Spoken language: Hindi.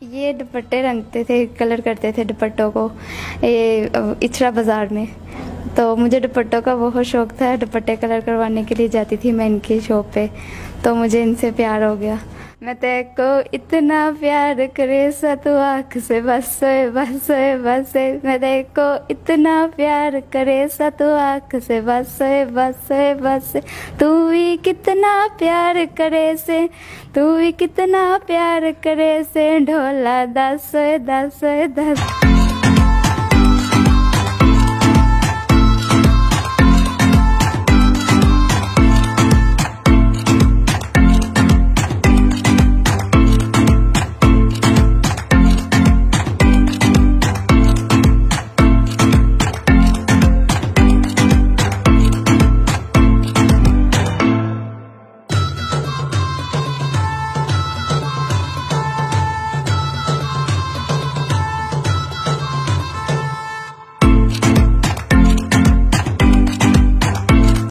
ये दुपट्टे रंगते थे, कलर करते थे दुपट्टों को ये इचरा बाज़ार में। तो मुझे दुपट्टों का बहुत शौक़ था, दुपट्टे कलर करवाने के लिए जाती थी मैं इनकी शॉप पे। तो मुझे इनसे प्यार हो गया। मैं तेरे को इतना प्यार करे सा तू आँख से बस बस बस, मैं तेरे को इतना प्यार करे सा तू आँख से बस बस बस, तू भी कितना प्यार करे से, तू भी कितना प्यार करे से, ढोला 10 10 10।